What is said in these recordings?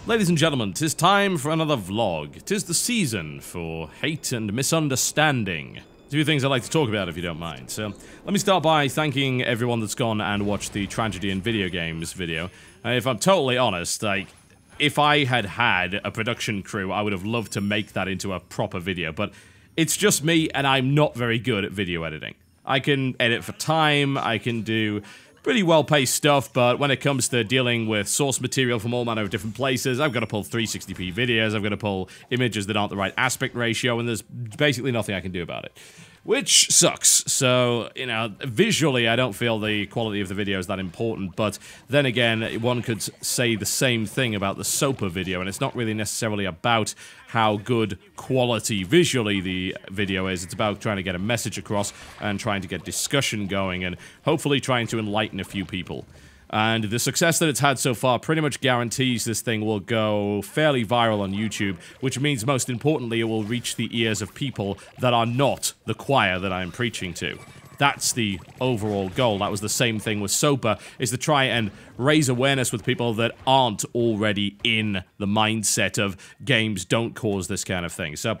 Ladies and gentlemen, 'tis time for another vlog. 'Tis the season for hate and misunderstanding. A few things I'd like to talk about if you don't mind. So, let me start by thanking everyone that's gone and watched the Tragedy in Video Games video. If I'm totally honest, like, if I had had a production crew, I would have loved to make that into a proper video, but it's just me and I'm not very good at video editing. I can edit for time, I can do pretty well-paced stuff, but when it comes to dealing with source material from all manner of different places, I've got to pull 360p videos, I've got to pull images that aren't the right aspect ratio, and there's basically nothing I can do about it. Which sucks. So, you know, visually I don't feel the quality of the video is that important, but then again, one could say the same thing about the Sopa video, and it's not really necessarily about how good quality visually the video is, it's about trying to get a message across and trying to get discussion going and hopefully trying to enlighten a few people. And the success that it's had so far pretty much guarantees this thing will go fairly viral on YouTube, which means most importantly it will reach the ears of people that are not the choir that I'm preaching to. That's the overall goal. That was the same thing with Sopa, is to try and raise awareness with people that aren't already in the mindset of games don't cause this kind of thing. So,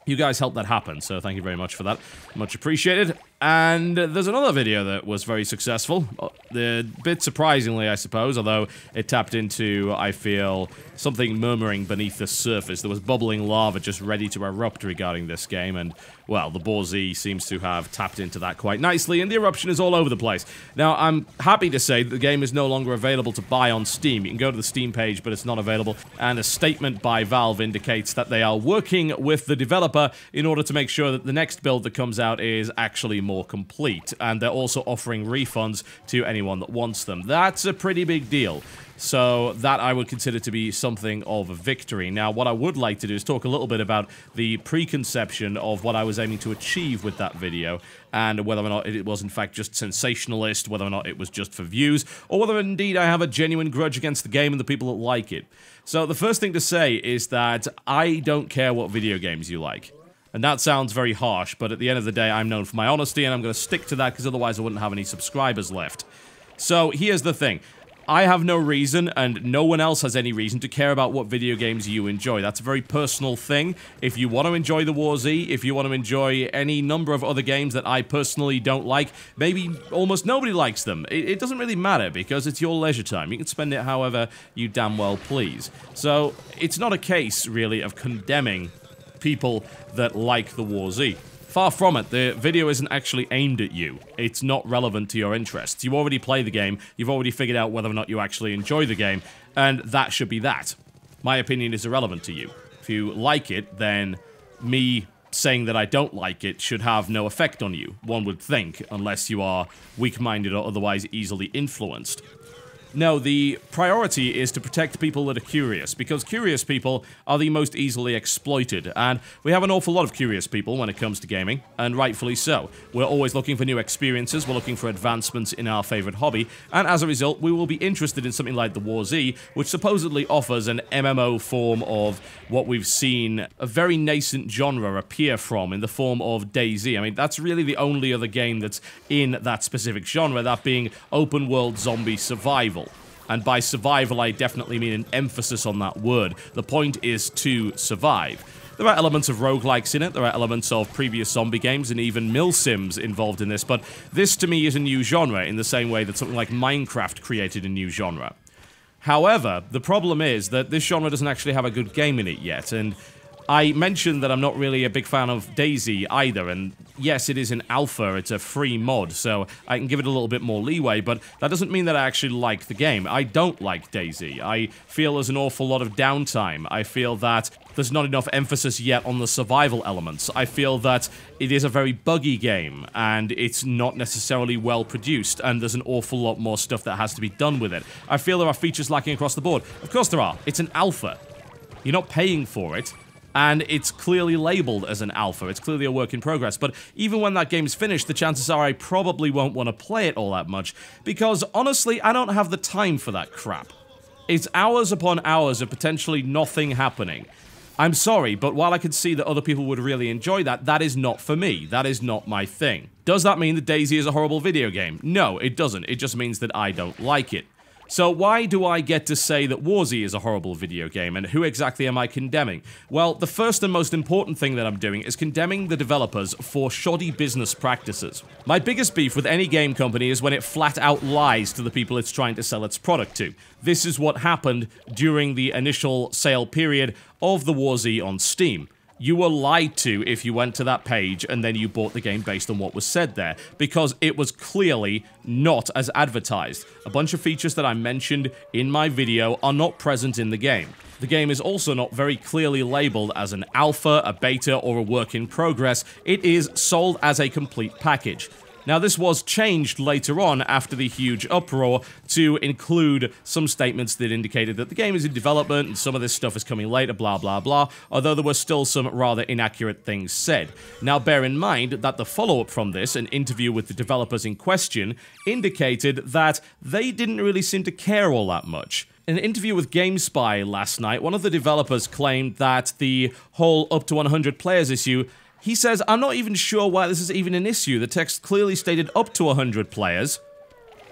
you guys helped that happen, so thank you very much for that. Much appreciated. And there's another video that was very successful. A bit surprisingly, I suppose, although it tapped into, I feel, something murmuring beneath the surface. There was bubbling lava just ready to erupt regarding this game, and, well, the Boar Z seems to have tapped into that quite nicely, and the eruption is all over the place. Now, I'm happy to say that the game is no longer available to buy on Steam. You can go to the Steam page, but it's not available, and a statement by Valve indicates that they are working with the developer in order to make sure that the next build that comes out is actually more complete, and they're also offering refunds to anyone that wants them. That's a pretty big deal. So that I would consider to be something of a victory. Now, what I would like to do is talk a little bit about the preconception of what I was aiming to achieve with that video, and whether or not it was in fact just sensationalist, whether or not it was just for views, or whether indeed I have a genuine grudge against the game and the people that like it. So the first thing to say is that I don't care what video games you like. And that sounds very harsh, but at the end of the day, I'm known for my honesty, and I'm going to stick to that, because otherwise I wouldn't have any subscribers left. So, here's the thing. I have no reason, and no one else has any reason, to care about what video games you enjoy. That's a very personal thing. If you want to enjoy the War Z, if you want to enjoy any number of other games that I personally don't like, maybe almost nobody likes them. It doesn't really matter, because it's your leisure time. You can spend it however you damn well please. So, it's not a case, really, of condemning people that like the War Z. Far from it, the video isn't actually aimed at you. It's not relevant to your interests. You already play the game, you've already figured out whether or not you actually enjoy the game, and that should be that. My opinion is irrelevant to you. If you like it, then me saying that I don't like it should have no effect on you, one would think, unless you are weak-minded or otherwise easily influenced. No, the priority is to protect people that are curious, because curious people are the most easily exploited, and we have an awful lot of curious people when it comes to gaming, and rightfully so. We're always looking for new experiences, we're looking for advancements in our favorite hobby, and as a result, we will be interested in something like the War Z, which supposedly offers an MMO form of what we've seen a very nascent genre appear from, in the form of DayZ. I mean, that's really the only other game that's in that specific genre, that being open-world zombie survival. And by survival, I definitely mean an emphasis on that word. The point is to survive. There are elements of roguelikes in it, there are elements of previous zombie games, and even milsims involved in this, but this to me is a new genre, in the same way that something like Minecraft created a new genre. However, the problem is that this genre doesn't actually have a good game in it yet, and I mentioned that I'm not really a big fan of DayZ either, and yes, it is an alpha, it's a free mod, so I can give it a little bit more leeway, but that doesn't mean that I actually like the game. I don't like DayZ. I feel there's an awful lot of downtime. I feel that there's not enough emphasis yet on the survival elements. I feel that it is a very buggy game, and it's not necessarily well produced, and there's an awful lot more stuff that has to be done with it. I feel there are features lacking across the board. Of course there are. It's an alpha. You're not paying for it. And it's clearly labeled as an alpha, it's clearly a work in progress, but even when that game's finished, the chances are I probably won't want to play it all that much, because honestly, I don't have the time for that crap. It's hours upon hours of potentially nothing happening. I'm sorry, but while I could see that other people would really enjoy that, that is not for me. That is not my thing. Does that mean that DayZ is a horrible video game? No, it doesn't. It just means that I don't like it. So why do I get to say that Warzy is a horrible video game, and who exactly am I condemning? Well, the first and most important thing that I'm doing is condemning the developers for shoddy business practices. My biggest beef with any game company is when it flat out lies to the people it's trying to sell its product to. This is what happened during the initial sale period of the Warzy on Steam. You were lied to if you went to that page and then you bought the game based on what was said there, because it was clearly not as advertised. A bunch of features that I mentioned in my video are not present in the game. The game is also not very clearly labeled as an alpha, a beta, or a work in progress. It is sold as a complete package. Now, this was changed later on after the huge uproar to include some statements that indicated that the game is in development and some of this stuff is coming later, blah, blah, blah, although there were still some rather inaccurate things said. Now, bear in mind that the follow-up from this, an interview with the developers in question, indicated that they didn't really seem to care all that much. In an interview with GameSpy last night, one of the developers claimed that the whole up to 100 players issue, he says, "I'm not even sure why this is even an issue. The text clearly stated up to 100 players.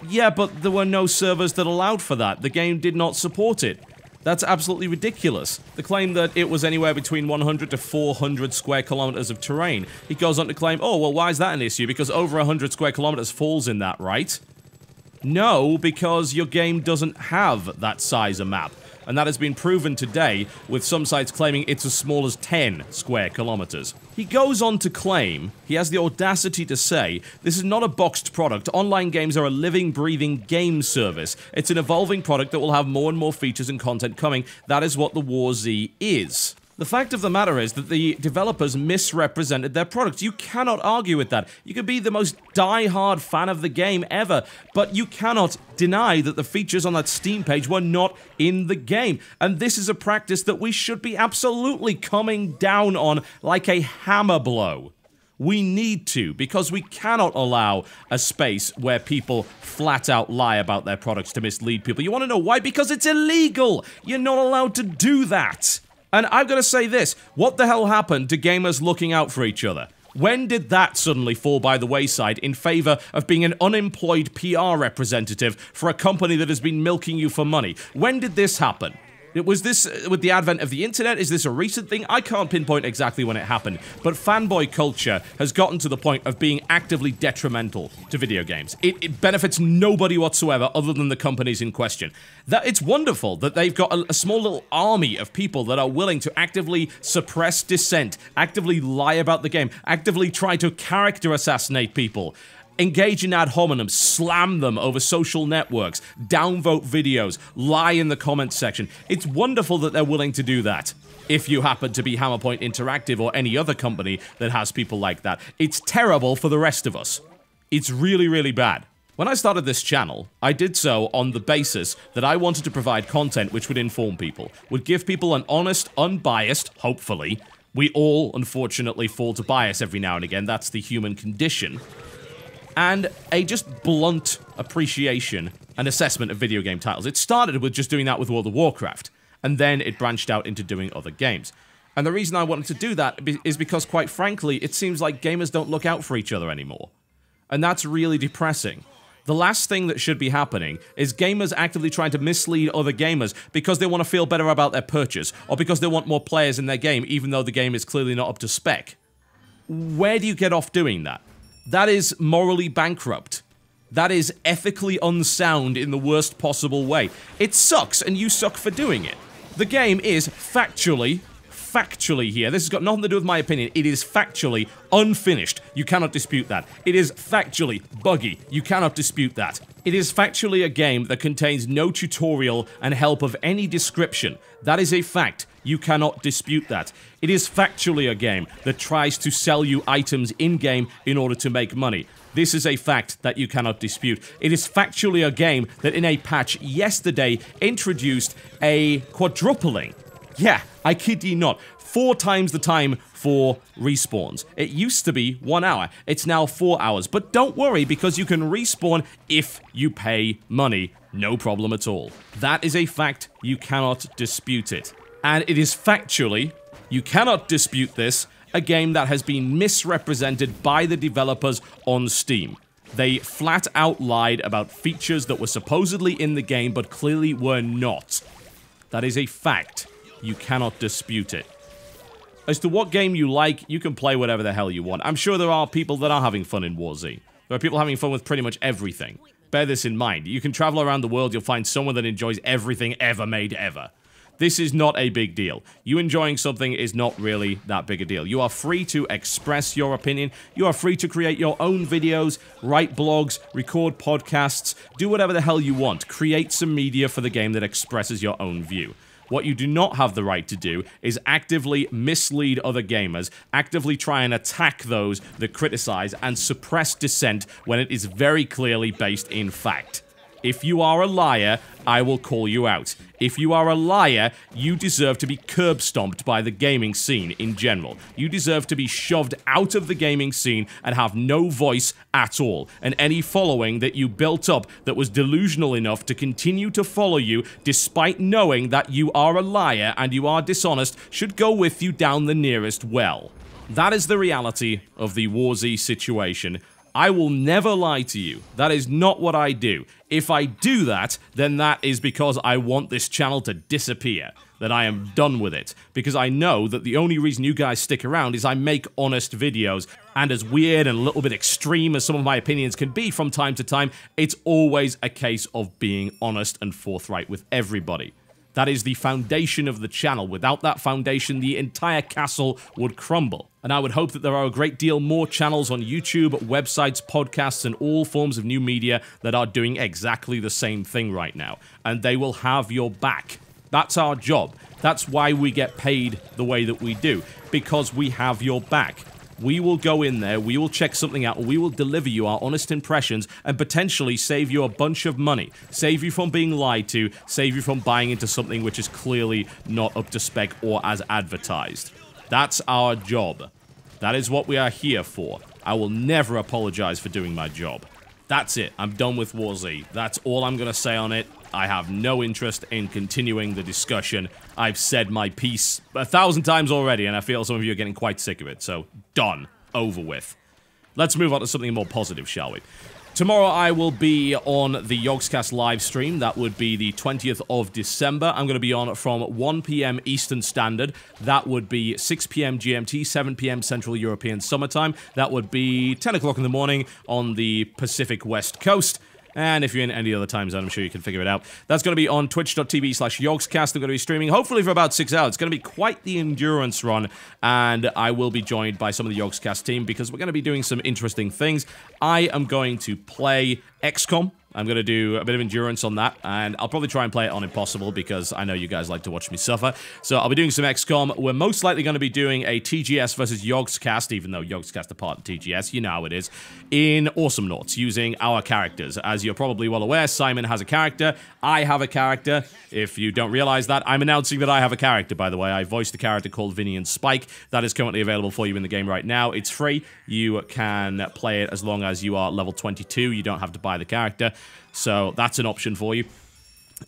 Yeah, but there were no servers that allowed for that. The game did not support it. That's absolutely ridiculous." The claim that it was anywhere between 100 to 400 square kilometers of terrain. He goes on to claim, oh, well, why is that an issue? Because over 100 square kilometers falls in that, right? No, because your game doesn't have that size of map. And that has been proven today, with some sites claiming it's as small as 10 square kilometers. He goes on to claim, he has the audacity to say, this is not a boxed product. Online games are a living, breathing game service. It's an evolving product that will have more and more features and content coming. That is what the Warzy is. The fact of the matter is that the developers misrepresented their product. You cannot argue with that. You could be the most die-hard fan of the game ever, but you cannot deny that the features on that Steam page were not in the game. And this is a practice that we should be absolutely coming down on like a hammer blow. We need to, because we cannot allow a space where people flat out lie about their products to mislead people. You want to know why? Because it's illegal! You're not allowed to do that! And I've got to say this, what the hell happened to gamers looking out for each other? When did that suddenly fall by the wayside in favor of being an unemployed PR representative for a company that has been milking you for money? When did this happen? Was this with the advent of the internet? Is this a recent thing? I can't pinpoint exactly when it happened, but fanboy culture has gotten to the point of being actively detrimental to video games. It benefits nobody whatsoever other than the companies in question. It's wonderful that they've got a small little army of people that are willing to actively suppress dissent, actively lie about the game, actively try to character assassinate people, engage in ad hominem, slam them over social networks, downvote videos, lie in the comments section. It's wonderful that they're willing to do that. If you happen to be Hammerpoint Interactive or any other company that has people like that, it's terrible for the rest of us. It's really, really bad. When I started this channel, I did so on the basis that I wanted to provide content which would inform people, would give people an honest, unbiased, hopefully. We all, unfortunately, fall to bias every now and again. That's the human condition. And a just blunt appreciation and assessment of video game titles. It started with just doing that with World of Warcraft, and then it branched out into doing other games. And the reason I wanted to do that is because, quite frankly, it seems like gamers don't look out for each other anymore. And that's really depressing. The last thing that should be happening is gamers actively trying to mislead other gamers because they want to feel better about their purchase, or because they want more players in their game, even though the game is clearly not up to spec. Where do you get off doing that? That is morally bankrupt. That is ethically unsound in the worst possible way. It sucks, and you suck for doing it. The game is factually here, this has got nothing to do with my opinion, it is factually unfinished. You cannot dispute that. It is factually buggy. You cannot dispute that. It is factually a game that contains no tutorial and help of any description. That is a fact. You cannot dispute that. It is factually a game that tries to sell you items in-game in order to make money. This is a fact that you cannot dispute. It is factually a game that in a patch yesterday introduced a quadrupling. Yeah, I kid you not. 4 times the time for respawns. It used to be 1 hour. It's now 4 hours. But don't worry, because you can respawn if you pay money. No problem at all. That is a fact. You cannot dispute it. And it is factually, you cannot dispute this, a game that has been misrepresented by the developers on Steam. They flat out lied about features that were supposedly in the game but clearly were not. That is a fact. You cannot dispute it. As to what game you like, you can play whatever the hell you want. I'm sure there are people that are having fun in War Z. There are people having fun with pretty much everything. Bear this in mind. You can travel around the world, you'll find someone that enjoys everything ever made ever. This is not a big deal. You enjoying something is not really that big a deal. You are free to express your opinion. You are free to create your own videos, write blogs, record podcasts, do whatever the hell you want. Create some media for the game that expresses your own view. What you do not have the right to do is actively mislead other gamers, actively try and attack those that criticize, and suppress dissent when it is very clearly based in fact. If you are a liar, I will call you out. If you are a liar, you deserve to be curb-stomped by the gaming scene in general. You deserve to be shoved out of the gaming scene and have no voice at all. And any following that you built up that was delusional enough to continue to follow you despite knowing that you are a liar and you are dishonest should go with you down the nearest well. That is the reality of the War Z situation. I will never lie to you. That is not what I do. If I do that, then that is because I want this channel to disappear. That I am done with it. Because I know that the only reason you guys stick around is I make honest videos. And as weird and a little bit extreme as some of my opinions can be from time to time, it's always a case of being honest and forthright with everybody. That is the foundation of the channel. Without that foundation, the entire castle would crumble. And I would hope that there are a great deal more channels on YouTube, websites, podcasts, and all forms of new media that are doing exactly the same thing right now. And they will have your back. That's our job. That's why we get paid the way that we do. Because we have your back. We will go in there, we will check something out, and we will deliver you our honest impressions and potentially save you a bunch of money. Save you from being lied to, save you from buying into something which is clearly not up to spec or as advertised. That's our job. That is what we are here for. I will never apologize for doing my job. That's it. I'm done with War Z. That's all I'm going to say on it. I have no interest in continuing the discussion. I've said my piece 1,000 times already, and I feel some of you are getting quite sick of it, so done. Over with. Let's move on to something more positive, shall we? Tomorrow I will be on the Yogscast live stream. That would be the 20th of December. I'm going to be on from 1 PM Eastern Standard. That would be 6 PM GMT, 7 PM Central European Summertime. That would be 10 o'clock in the morning on the Pacific West Coast. And if you're in any other time zone, I'm sure you can figure it out. That's going to be on twitch.tv/Yogscast. I'm going to be streaming, hopefully for about 6 hours. It's going to be quite the endurance run, and I will be joined by some of the Yogscast team because we're going to be doing some interesting things. I am going to play XCOM. I'm going to do a bit of endurance on that, and I'll probably try and play it on Impossible because I know you guys like to watch me suffer. So I'll be doing some XCOM. We're most likely going to be doing a TGS versus Yogscast, even though Yogscast are part of TGS, you know how it is, in Awesome Noughts, using our characters. As you're probably well aware, Simon has a character, I have a character. If you don't realize that, I'm announcing that I have a character, by the way. I voiced a character called Vinny and Spike. That is currently available for you in the game right now. It's free. You can play it as long as you are level 22. You don't have to buy the character. So that's an option for you.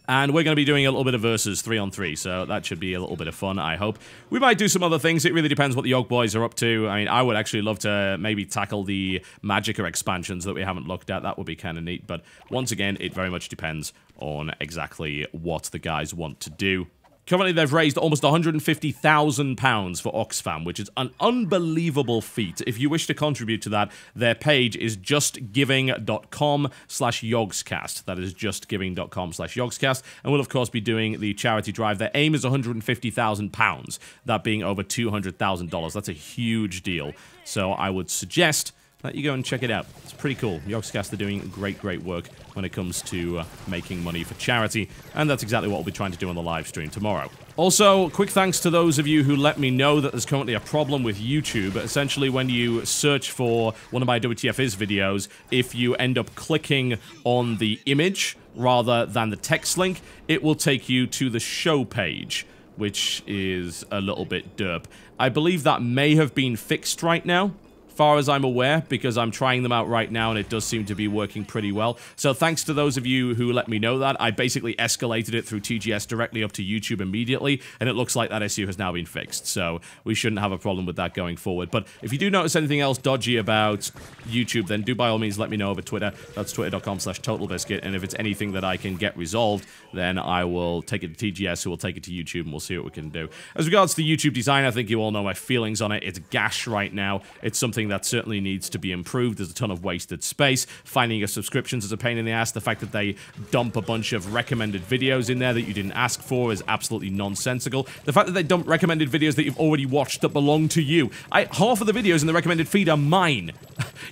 And we're going to be doing a little bit of versus 3-on-3, so that should be a little bit of fun, I hope. We might do some other things. It really depends what the Yog boys are up to. I mean, I would actually love to maybe tackle the Magicka expansions that we haven't looked at. That would be kind of neat, but once again, it very much depends on exactly what the guys want to do. Currently, they've raised almost £150,000 for Oxfam, which is an unbelievable feat. If you wish to contribute to that, their page is justgiving.com/Yogscast. That is justgiving.com/Yogscast. And we'll, of course, be doing the charity drive. Their aim is £150,000, that being over $200,000. That's a huge deal. So I would suggest that you go and check it out. It's pretty cool. Yogscast are doing great work when it comes to making money for charity, and that's exactly what we'll be trying to do on the live stream tomorrow. Also, quick thanks to those of you who let me know that there's currently a problem with YouTube. Essentially, when you search for one of my WTF videos, if you end up clicking on the image rather than the text link, it will take you to the show page, which is a little bit derp. I believe that may have been fixed right now. far as I'm aware, because I'm trying them out right now and it does seem to be working pretty well. So thanks to those of you who let me know that. I basically escalated it through TGS directly up to YouTube immediately, and it looks like that issue has now been fixed. So we shouldn't have a problem with that going forward. But if you do notice anything else dodgy about YouTube, then do by all means let me know over Twitter. That's twitter.com/TotalBiscuit. And if it's anything that I can get resolved, then I will take it to TGS, who will take it to YouTube, and we'll see what we can do. As regards to the YouTube design, I think you all know my feelings on it. It's gash right now. It's something that certainly needs to be improved. There's a ton of wasted space. Finding your subscriptions is a pain in the ass. The fact that they dump a bunch of recommended videos in there that you didn't ask for is absolutely nonsensical. The fact that they dump recommended videos that you've already watched that belong to you. Half of the videos in the recommended feed are mine.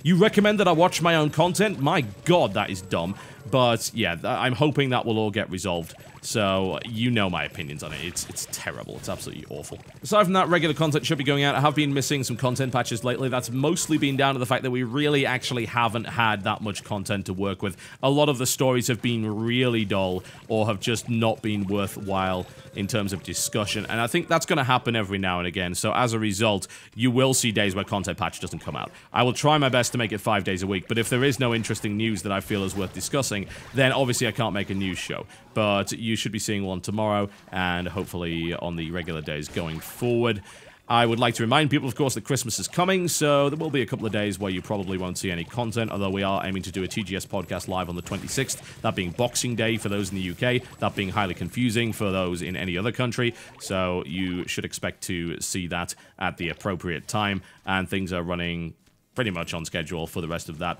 You recommend that I watch my own content? My god, that is dumb. But yeah, I'm hoping that will all get resolved. So, you know my opinions on it. It's terrible. It's absolutely awful. Aside from that, regular content should be going out. I have been missing some content patches lately. That's mostly been down to the fact that we really actually haven't had that much content to work with. A lot of the stories have been really dull or have just not been worthwhile in terms of discussion. And I think that's going to happen every now and again. So as a result, you will see days where content patch doesn't come out. I will try my best to make it 5 days a week. But if there is no interesting news that I feel is worth discussing, then obviously I can't make a news show. But you should be seeing one tomorrow, and hopefully on the regular days going forward. I would like to remind people, of course, that Christmas is coming, so there will be a couple of days where you probably won't see any content, although we are aiming to do a TGS podcast live on the 26th, that being Boxing Day for those in the UK, that being highly confusing for those in any other country, so you should expect to see that at the appropriate time, and things are running pretty much on schedule for the rest of that.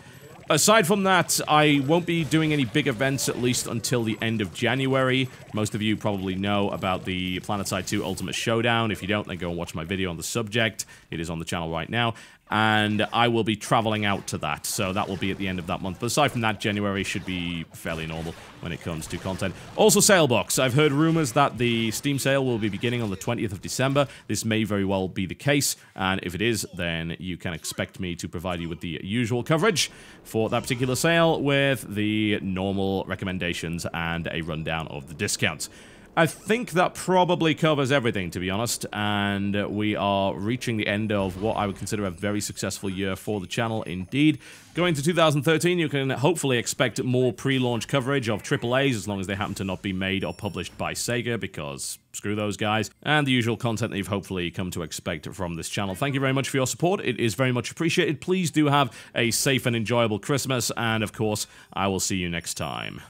Aside from that, I won't be doing any big events, at least until the end of January. Most of you probably know about the PlanetSide 2 Ultimate Showdown. If you don't, then go and watch my video on the subject. It is on the channel right now. And I will be traveling out to that, so that will be at the end of that month. But aside from that, January should be fairly normal when it comes to content. Also, sale box. I've heard rumors that the Steam sale will be beginning on the 20th of December. This may very well be the case, and if it is, then you can expect me to provide you with the usual coverage for that particular sale with the normal recommendations and a rundown of the discounts. I think that probably covers everything, to be honest, and we are reaching the end of what I would consider a very successful year for the channel indeed. Going to 2013, you can hopefully expect more pre-launch coverage of AAAs, as long as they happen to not be made or published by Sega, because screw those guys, and the usual content that you've hopefully come to expect from this channel. Thank you very much for your support. It is very much appreciated. Please do have a safe and enjoyable Christmas, and of course, I will see you next time.